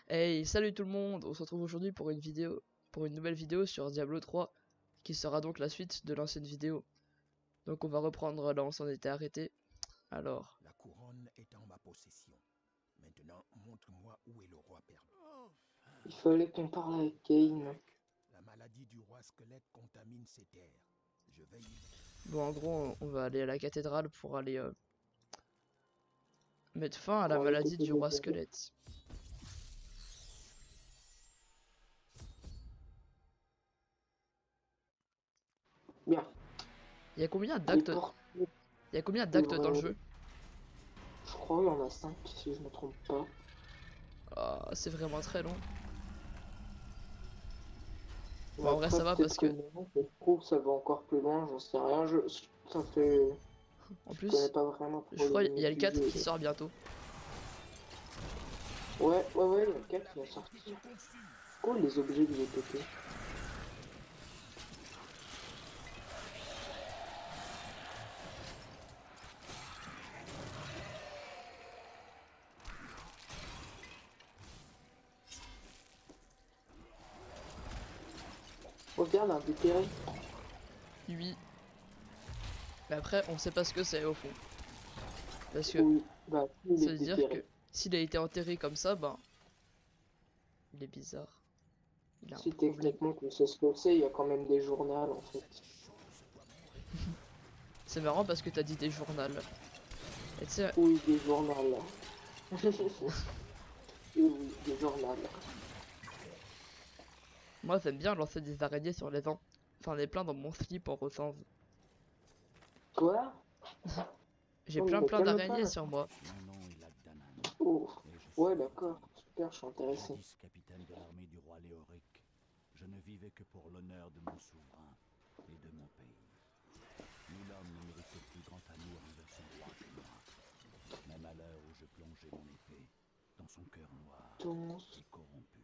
Hey, salut tout le monde! On se retrouve aujourd'hui pour une nouvelle vidéo sur Diablo 3, qui sera donc la suite de l'ancienne vidéo. Donc on va reprendre là où on s'en était arrêté. Alors, La couronne est en ma possession. Maintenant, montre-moi où est le roi perdu. Il fallait qu'on parle avec Kane. La maladie du roi squelette contamine ces terres. Je vais y... bon en gros, on va aller à la cathédrale pour aller mettre fin à la Pour aller maladie péter du des roi bébés. squelette. Bien. Il y a combien Les d'actes portes Il y a combien d'actes dans le devraient... jeu? Je crois qu'il y en a 5 si je me trompe pas. Ah, c'est vraiment très long. Bon, Mais en vrai, après, ça va parce peut-être que que, non, je trouve que ça va encore plus loin, j'en sais rien. Ça fait... en Je connais plus, pas vraiment je trop les crois il y limites a le du 4 jeu. qui sort bientôt. Ouais, il y a le 4 qui va sortir. Cool les objets que j'ai pétés. Regarde un déterré. Oui. Mais après, on sait pas ce que c'est au fond. Parce que Oui, bah, il ça est veut dire que déterré. s'il a été enterré comme ça, ben, il est bizarre. Il a un Si problème. techniquement tu sais ce que c'est, il y a quand même des journaux en fait. C'est marrant parce que t'as dit des journals. Et tu sais, Oui, des journaux. Et oui, des journaux. moi j'aime bien lancer des araignées sur les vents. J'en ai plein dans mon slip en ressens. Quoi? J'ai Non, plein mais calme pas d'araignées là. sur moi. Mon nom est Lagdanan, Oh, et je ouais, suis d'accord. Super, je suis intéressé. jadis capitaine de l'armée du roi Léoric. Je ne vivais que pour l'honneur de mon souverain et de mon pays. Nul homme ne méritait plus grand amour envers son roi que moi. Même à l'heure où je plongeais mon épée dans son cœur noir Donc, et corrompu.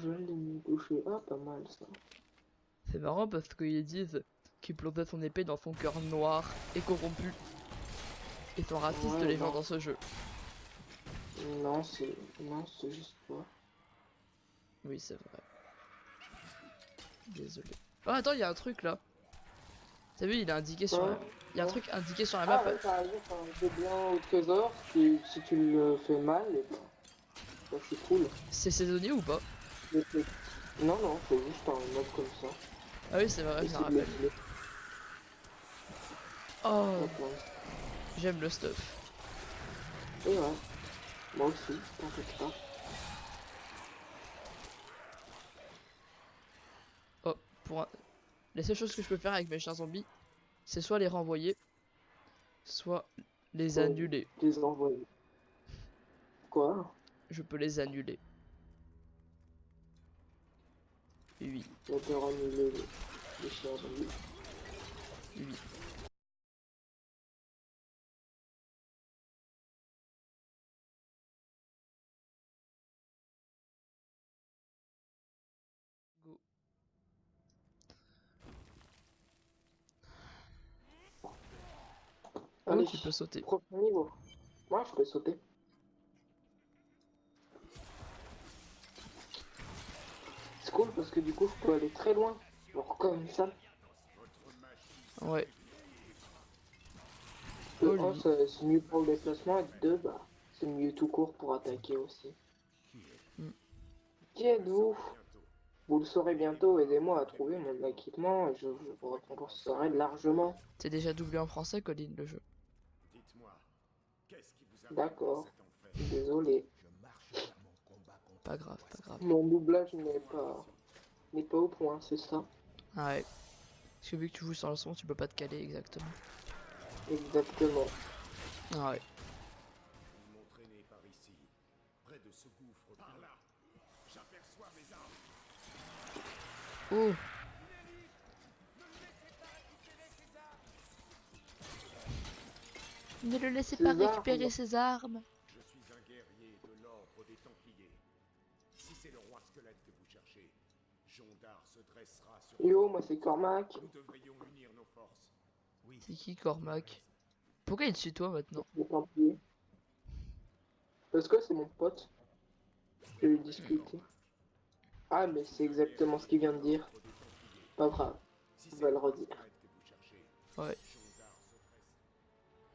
je l'ai touché. Ah, pas mal ça. C'est marrant parce qu'ils disent qu'il plongeait son épée dans son cœur noir et corrompu. Ils sont racistes Ouais, les gens non. dans ce jeu. Non, c'est. Non, c'est juste pas. Oui, c'est vrai. Désolé. Oh attends, il y a un truc là. T'as vu, il est indiqué sur la... Quoi? Il y a un truc indiqué sur la map. Ah, ouais, par exemple, un bien au trésor, si tu le fais mal, et ben, ça, c'est cool. C'est saisonnier ou pas? Non, non, c'est juste un mode comme ça. Ah oui, c'est vrai, Et je me c'est de la rappelle. bleu. Oh, Il y a plein de... j'aime le stuff. Et ouais, moi aussi, t'inquiète pas. Oh, pour un... Les seules choses que je peux faire avec mes chiens zombies, c'est soit les renvoyer, soit les Faut annuler. les envoyer. Quoi? Je peux les annuler. Oui, La peur annuler les chiens zombies. oui. Go. Oh, Allez, tu peux sauter. prochain niveau. Moi, je peux sauter. C'est cool parce que du coup, je peux aller très loin. Genre comme ça. Ouais. De Oh 1, lui. c'est mieux pour le déplacement. Et de 2, bah, c'est mieux tout court pour attaquer aussi. Hmm. Qui êtes-vous? Vous le saurez bientôt. Aidez-moi à trouver mon équipement et je vous récompenserai largement. C'est déjà doublé en français, Colin, le jeu. Dites-moi, qu'est-ce qui vous amène dans D'accord. cet enfer? Désolé. Je marche vers mon combat contre Pas le grave, roi pas grave. Mon doublage n'est pas au point, c'est ça. Ah ouais. Parce que vu que tu joues sans le son, tu peux pas te caler exactement. Exactement. Ah ouais. Vous m'entraînez par ici, près de ce gouffre. Par là, j'aperçois mes armes. Oh, ne le laissez pas Ces récupérer armes. ses armes. Je suis un guerrier de l'ordre des Templiers. Si c'est le roi squelette que vous cherchez, Jondar se dressera sur Yo, moi c'est Cormac. Nous devrions unir nos forces. Oui, C'est qui, tu as Cormac? raison. Pourquoi il te suit toi maintenant? Le Templier. Parce que c'est mon pote. Je vais discuter. Ah, mais c'est exactement ce qu'il vient de dire. Pas grave. Si On c'est va le le roi redire. squelette que vous cherchez, Ouais. Jondar se dresse.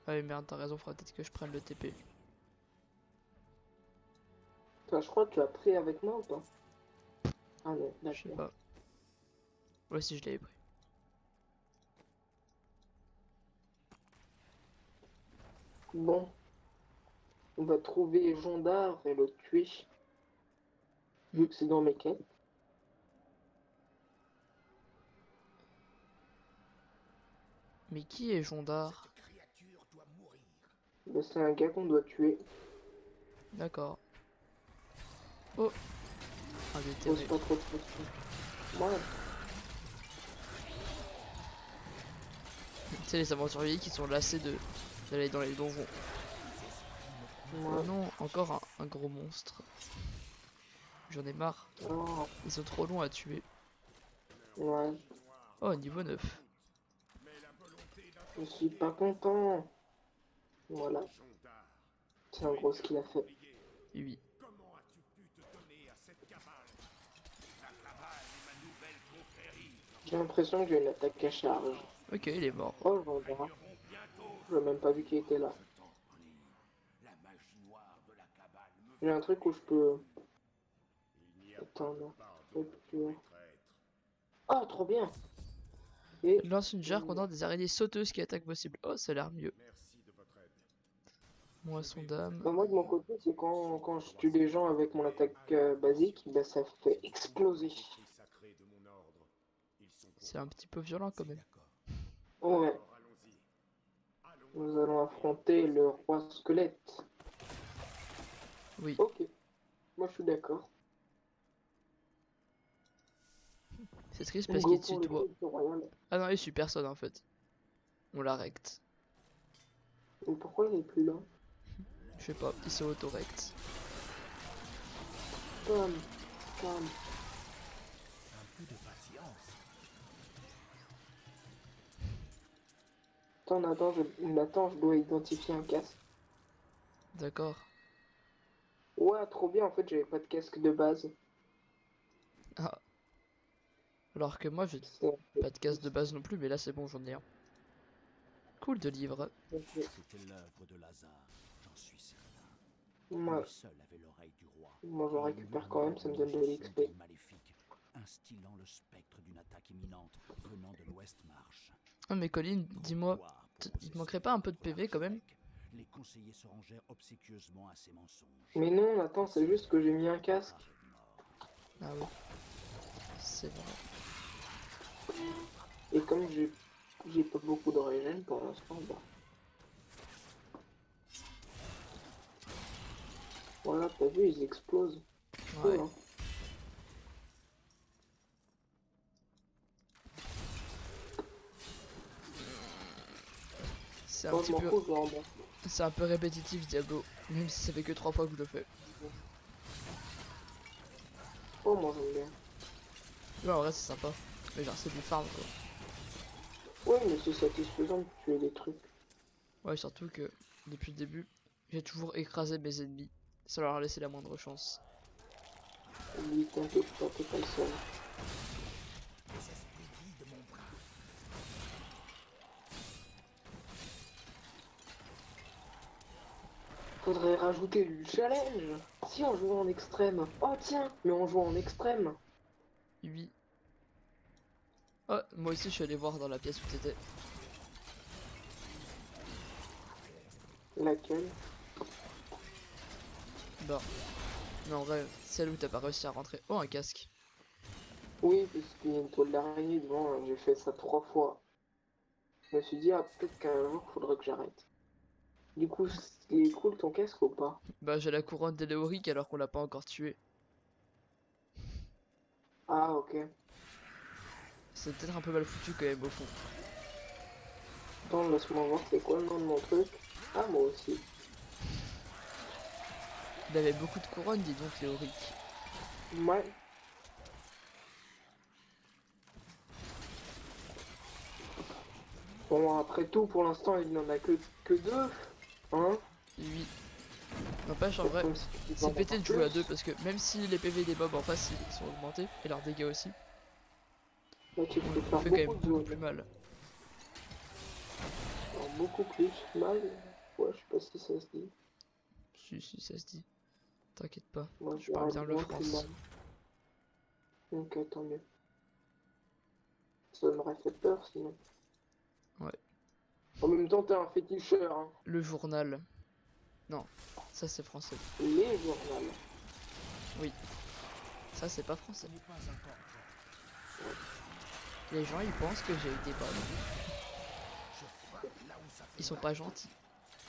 Ouais, merde, t'as raison, faudra peut-être que je prenne le TP. Toi, je crois que tu as pris avec moi ou pas? Ah non, Je sais d'accord. pas. Ouais, si je l'avais pris. Bon, on va trouver Jondar et le tuer. Vu que c'est dans mes quêtes. Mais qui est Jondar? Créature doit mourir. Ben, c'est un gars qu'on doit tuer. D'accord. Oh! Un Pose déterré. pas trop de questions. Ouais. Tu sais, les aventuriers qui sont lassés d'aller dans les donjons. Oh Ouais. non, encore un gros monstre. J'en ai marre. Oh, Ils sont trop longs à tuer. ouais. Oh, niveau 9. Je suis pas content. Voilà. Jondar, C'est en gros ce qu'il a fait. Oui. comment as-tu pu te donner à cette cabale? La cabale est ma nouvelle confrérie. J'ai l'impression que j'ai une attaque à charge. Ok, il est mort. Oh, Jondar. Bientôt, Je n'ai même pas vu qu'il était là. je t'en prie. La magie noire de la cabale me J'ai un truc où je peux... Il n'y a pas Attends, de non. pardon Hop, pour les traîtres. Oh, trop bien. Et... Lance une jarre contenant des araignées sauteuses qui attaquent vos cibles. Oh, ça a l'air mieux. Merci de votre aide. Moisson d'âme. Bah, moi, de mon côté, c'est quand je tue des gens avec mon attaque basique, bah, ça fait exploser. Esprit sacré de mon ordre. Ils sont pour C'est un petit peu violent quand même. moi. Ouais, Alors, allons-y. Allons. nous allons affronter le roi squelette. Oui. Ok, moi je suis d'accord. C'est triste parce Go qu'il est pour dessus le toi. culte royal. Ah non, il suit personne en fait. On l'a rect. Mais pourquoi il est plus là? Je sais pas, il s'est auto-rect. Pam, pam. Un peu de patience. Attends, je dois identifier un casque. D'accord. Ouais, trop bien, en fait, j'avais pas de casque de base. Ah. Alors que moi, j'ai C'est... pas de casse de base non plus, mais là c'est bon, j'en ai un. Cool de livre. C'était l'œuvre de Lazare, j'en suis certain. Moi, Lui seul avait l'oreille du roi. moi j'en Et il récupère quand même, murmurait ça me des donne de magies l'XP. sombres et maléfiques, instillant le spectre d'une attaque imminente venant de l'Ouest Marche. Ah mais Colin, dis-moi, Pouvoir pour il oser te manquerait s'élever pas un peu de contre PV quand même? l'archevêque, les conseillers se rangèrent obséquieusement à ses mensonges. Mais non, attends, c'est juste que j'ai mis un casque. Ah oui. C'est vrai. Et comme j'ai pas beaucoup de régène pour l'instant, bah. Voilà, t'as vu, ils explosent. Ouais. Cool, hein. C'est un Moi, je petit m'en peu... fous, je le rembourse. C'est un peu répétitif Diablo. Même si ça fait que 3 fois que je le fais. Oh, moi j'aime bien. Ouais, en vrai c'est sympa. Mais genre c'est du farm quoi. Ouais, mais c'est satisfaisant de tuer des trucs. Ouais, surtout que depuis le début, j'ai toujours écrasé mes ennemis. Sans leur laisser la moindre chance. Oui, t'inquiète pas, t'es pas le seul. Faudrait rajouter du challenge. Si on joue en extrême. Oh tiens, mais on joue en extrême. Oui. Oh, moi aussi je suis allé voir dans la pièce où t'étais. Laquelle? Bah. Mais en vrai, celle où t'as pas réussi à rentrer. Oh, un casque. Oui, parce qu'il y a une toile d'araignée devant, j'ai fait ça 3 fois. Je me suis dit, ah, peut-être qu'un jour, faudrait que j'arrête. Du coup, il est cool ton casque ou pas? Bah, j'ai la couronne d'Éléoric alors qu'on l'a pas encore tué. Ah, ok. C'est peut-être un peu mal foutu quand même au fond. Attends, laisse-moi voir, c'est quoi le nom de mon truc? Ah, moi aussi. Il avait beaucoup de couronnes, dis donc, Léoric. Ouais. Bon, après tout, pour l'instant, il n'en a que deux. Hein? Oui. N'empêche, en vrai, Comme si tu c'est pouvais en pété de avoir jouer à plus. deux parce que même si les PV des mobs en face ils sont augmentés et leurs dégâts aussi, Là, tu peux on faire fait quand même beaucoup de beaucoup zones. plus mal. Alors, beaucoup plus mal. Ouais, je sais pas si ça se dit. Si ça se dit, t'inquiète pas, Moi, je je parle dirais bien le bien plus mal. France. Donc, tant mieux. Ça m'aurait fait peur sinon. Ouais. En même temps, t'es un féticheur, hein. Le journal. Non, ça c'est français. Les journaux. Ça c'est pas français. Ce n'est pas encore prêt. Les gens ils pensent que j'ai été bonne. Je frappe là où ça fait Ils sont mal. pas gentils.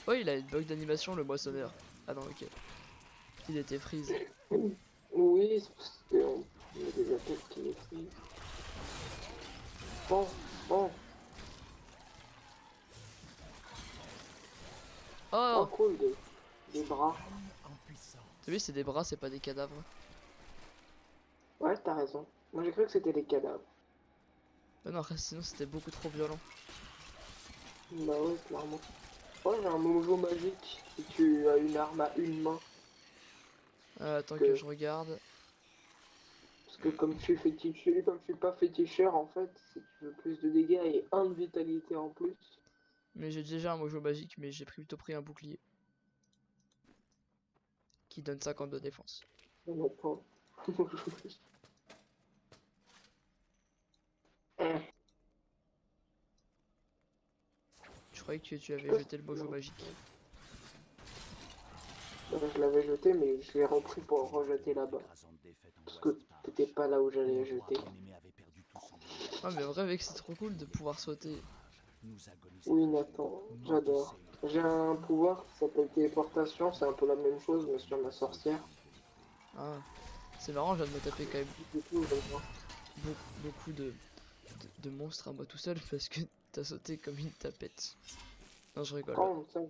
Oh, il a une bug d'animation, le moissonneur. Ah non, ok. Il était freeze. Oui, c'est parce qu'on a des attaques qui les frisent. Bon, bon. Oh, Oh, cool, des bras. En puissance. t'as vu, c'est des bras, c'est pas des cadavres. Ouais, t'as raison. Moi, j'ai cru que c'était des cadavres. Mais non, sinon c'était beaucoup trop violent. Bah ouais, clairement. Oh, j'ai un mojo magique si tu as une arme à une main. Attends que Que- je regarde. Parce que comme je suis féticheur, comme je suis pas féticheur, en fait, si tu veux plus de dégâts et un de vitalité en plus. Mais j'ai déjà un mojo magique, mais j'ai plutôt pris un bouclier. Qui donne 50 de défense. On a pas. Mojo magique. Eh, Je croyais que tu avais que- jeté le mojo non. magique. Je l'avais jeté, mais je l'ai repris pour le rejeter là-bas. Écrasante défaite en Parce que Westmarch. t'étais pas là où j'allais Mon le roi jeter. bien-aimé avait perdu tout son Ah, mais en vrai, mec, c'est trop cool de pouvoir sauter. Nous agonisait Oui, à vue, Nathan, nous j'adore. maudissait. J'ai un pouvoir qui s'appelle téléportation, c'est un peu la même chose, mais sur ma sorcière. Ah, c'est marrant, je viens de me taper quand même Du coup, j'aime bien. beaucoup de monstres à moi tout seul parce que t'as sauté comme une tapette. Non, je rigole. Oh, ça,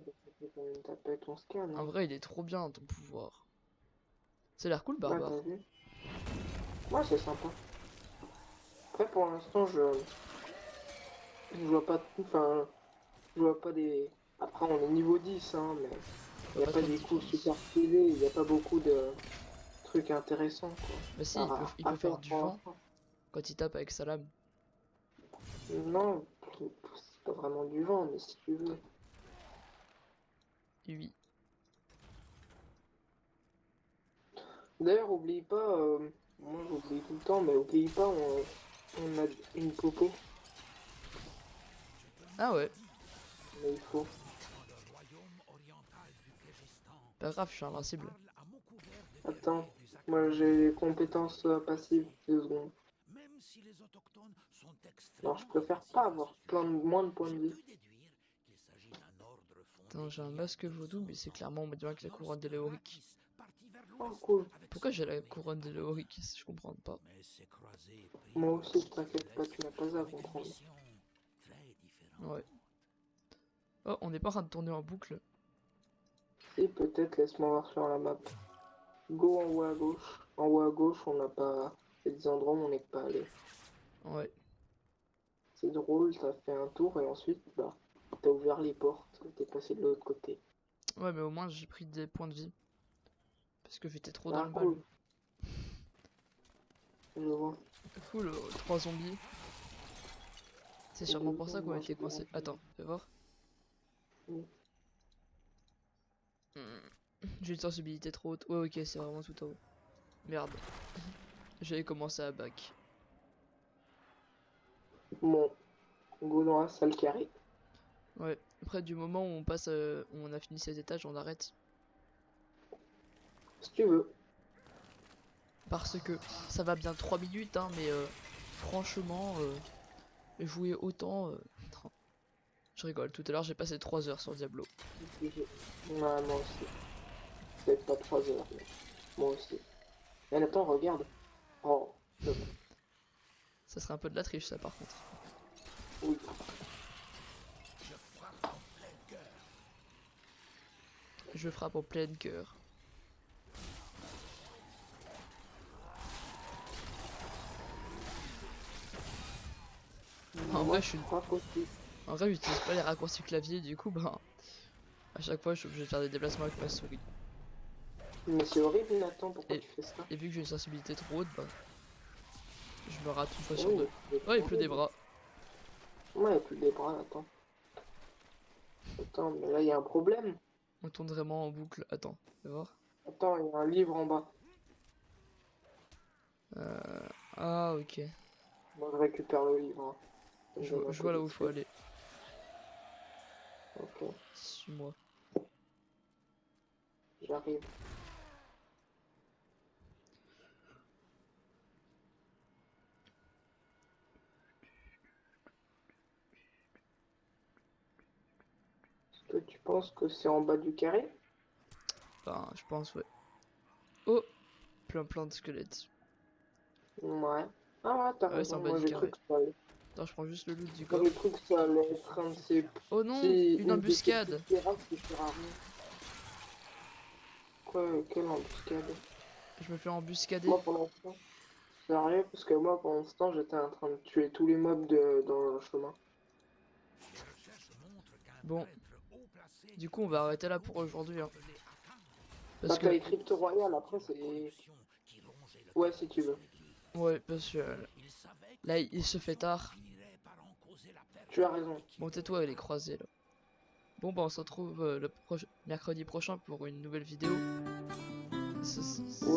je comme une tapette, on se calme. En Hein. vrai, il est trop bien ton pouvoir. Ça a l'air cool, Ouais, barbare. t'as vu? Ouais, c'est sympa. Après, pour l'instant, je vois pas tout, enfin, je vois pas des... Après, on est niveau 10, hein, mais Je il vois a pas pas trop de des coups différence. super stylés, il y a pas beaucoup de trucs intéressants, quoi. Bah si, il À peut faire faire du pour vent l'instant. quand il tape avec sa lame. Non, c'est pas vraiment du vent, mais si tu veux. Oui. D'ailleurs, oublie pas, moi j'oublie tout le temps, mais oublie pas, on a une popo, Ah ouais, mais il faut. Dans le royaume oriental du Kégistan, pas grave, je suis invincible. parle à mon couvert de Attends, guerriers des moi Acadiens. j'ai les compétences passives, 2 secondes. Même si les autochtones sont Alors je extrêmement préfère offensifs pas à avoir ce sujet, moins de points de j'ai vie. pu déduire qu'il s'agit d'un ordre fondé Attends, j'ai un il y a masque 200 vaudou, mais c'est clairement on me dit avec la couronne de lorsque Léoric. Rakis partit vers Oh l'ouest cool, avec Pourquoi son j'ai la armée. couronne de Léoric? Je comprends pas. Mais ces croisés prirent moi une aussi, route t'inquiète pas, tu céleste n'as pas à avec une comprendre. mission très différente. Ouais. Oh, on n'est pas en train de tourner en boucle. Et peut-être, laisse-moi voir sur la map. Go en haut à gauche. En haut à gauche, on n'a pas... Il y a des endroits où on n'est pas allé. Ouais. C'est drôle, t'as fait un tour et ensuite, bah, t'as ouvert les portes, t'es passé de l'autre côté. Ouais, mais au moins j'ai pris des points de vie. Parce que j'étais trop dans Ah le mal. cool, je vois. Cool, 3 zombies. C'est sûrement pour ça qu'on a été coincé. Attends, fais voir. Oui. J'ai une sensibilité trop haute. Ouais, ok, c'est vraiment tout en haut. Merde. J'avais commencé à back. Bon, go dans la salle carrée. Ouais. Après, du moment où on passe, où on a fini cet étage, on arrête. Si tu veux. Parce que ça va bien 3 minutes, hein, mais franchement, jouer autant. Non. Je rigole, tout à l'heure j'ai passé 3 heures sur Diablo. Ouais, moi aussi. Peut-être pas 3 heures, mais moi aussi. Mais attends, regarde. Oh, Ça serait un peu de la triche, ça, par contre. oui. Je frappe en plein cœur. En vrai, je suis... Raccourci. En vrai, j'utilise pas les raccourcis clavier, du coup, ben... À chaque fois, je suis obligé de faire des déplacements avec ma souris. Mais c'est horrible, Nathan, pourquoi Et- tu fais ça? Et vu que j'ai une sensibilité trop haute, bah, je me rate une fois sur Oui, deux. mais Oh, il pleut des bras. Ouais, il y a plus des bras, attends. Attends, mais là, il y a un problème. On tourne vraiment en boucle. Attends, fais voir. Attends, il y a un livre en bas. Ah, ok. Moi, je récupère le livre. Hein. Je vois là où il faut aller. Ok, Suis-moi. j'arrive. Toi, tu penses que c'est en bas du carré? Enfin, je pense, ouais. Oh, plein de squelettes. Ouais. Ah ouais, t'as Ah ouais, c'est raison. en bas Moi, du j'ai cru carré. que ça allait. Attends, je prends juste le loot du Moi, j'ai coffre. cru que ça allait être un de ces Oh non, petits... une de ces embuscade. petites terrasses qui sert à rien. Quoi, quelle embuscade? Je me fais embuscader. Moi, pour l'instant, sérieux, parce que moi, pour l'instant, j'étais en train de tuer tous les mobs dans le chemin. Bon, du coup, on va arrêter là pour aujourd'hui. Hein. Bah, Parce t'as que, les crypto royales, après, c'est... Ouais, si tu veux. ouais, parce que là, il se fait tard. Tu as raison. Bon, tais-toi, elle est croisée là. Bon, bah, on se retrouve le mercredi prochain pour une nouvelle vidéo. Ouais.